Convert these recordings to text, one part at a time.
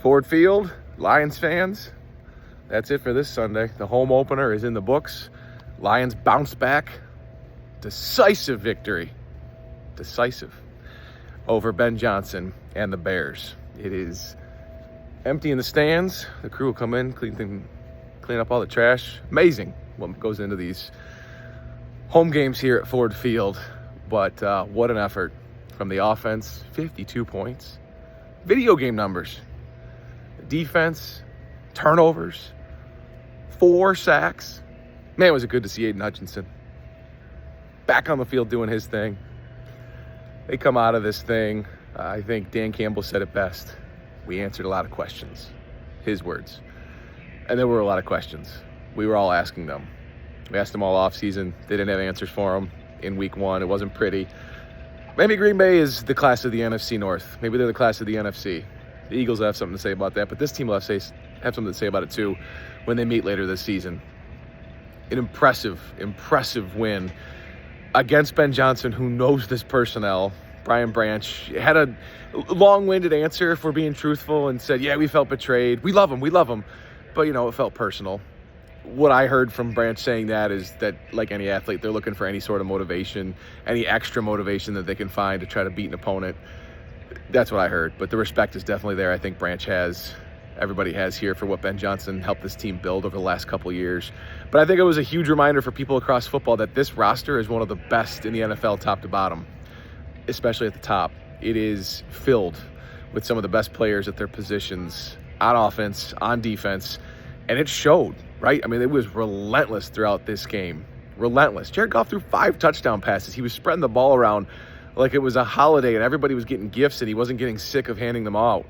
Ford Field, Lions fans, that's it for this Sunday. The home opener is in the books. Lions bounce back. Decisive victory. Decisive. Over Ben Johnson and the Bears. It is empty in the stands. The crew will come in, clean up all the trash. Amazing what goes into these home games here at Ford Field. But what an effort from the offense. 52 points. Video game numbers. Defense, turnovers, 4 sacks. Man, was it good to see Aiden Hutchinson back on the field doing his thing. They come out of this thing. I think Dan Campbell said it best. We answered a lot of questions. His words. And there were a lot of questions. We were all asking them. We asked them all off season. They didn't have answers for them in week 1. It wasn't pretty. Maybe Green Bay is the class of the NFC North. Maybe they're the class of the NFC. The Eagles have something to say about that, but this team will have something to say about it too when they meet later this season. An impressive win against Ben Johnson, who knows this personnel. Brian Branch had a long-winded answer, if we're being truthful, and said, yeah, we felt betrayed. We love him. But, it felt personal. What I heard from Branch saying that is that, like any athlete, they're looking for any sort of motivation, any extra motivation that they can find to try to beat an opponent. That's what I heard, but the respect is definitely there. I think Branch has, everybody has here for what Ben Johnson helped this team build over the last couple of years. But I think it was a huge reminder for people across football that this roster is one of the best in the NFL top to bottom, especially at the top. It is filled with some of the best players at their positions on offense, on defense, and it showed, right? I mean, it was relentless throughout this game. Relentless. Jared Goff threw 5 touchdown passes. He was spreading the ball around like it was a holiday and everybody was getting gifts and he wasn't getting sick of handing them out.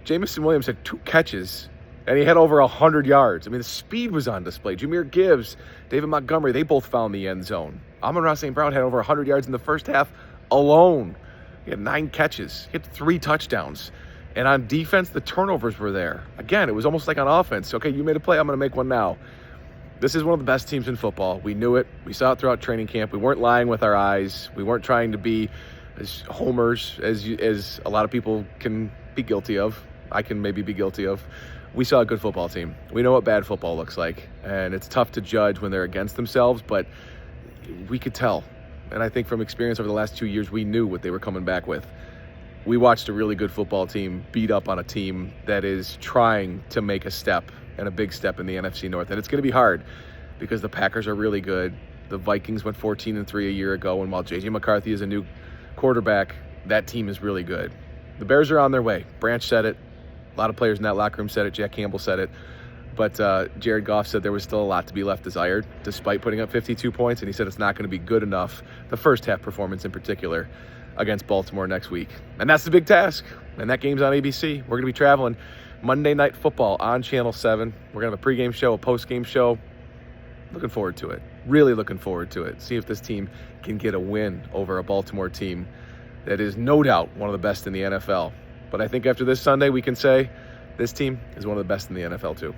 Jamison Williams had 2 catches and he had over 100 yards. I mean, the speed was on display. Jahmyr Gibbs, David Montgomery, they both found the end zone. Amon-Ra St. Brown had over 100 yards in the first half alone. He had 9 catches. He had 3 touchdowns. And on defense, the turnovers were there. Again, it was almost like on offense. Okay, you made a play, I'm going to make one now. This is one of the best teams in football. We knew it. We saw it throughout training camp. We weren't lying with our eyes. We weren't trying to be as homers as a lot of people can be guilty of. I can maybe be guilty of. We saw a good football team. We know what bad football looks like. And it's tough to judge when they're against themselves, but we could tell. And I think from experience over the last 2 years, we knew what they were coming back with. We watched a really good football team beat up on a team that is trying to make a step, and a big step in the NFC North. And it's going to be hard because the Packers are really good. The Vikings went 14-3 a year ago, and while J.J. McCarthy is a new quarterback, that team is really good. The Bears are on their way. Branch said it. A lot of players in that locker room said it. Jack Campbell said it. But Jared Goff said there was still a lot to be left desired, despite putting up 52 points, and he said it's not going to be good enough, the first half performance in particular, against Baltimore next week. And that's the big task, and that game's on ABC. We're going to be traveling Monday Night Football on Channel 7. We're going to have a pregame show, a postgame show. Looking forward to it. Really looking forward to it. See if this team can get a win over a Baltimore team that is no doubt one of the best in the NFL. But I think after this Sunday, we can say this team is one of the best in the NFL too.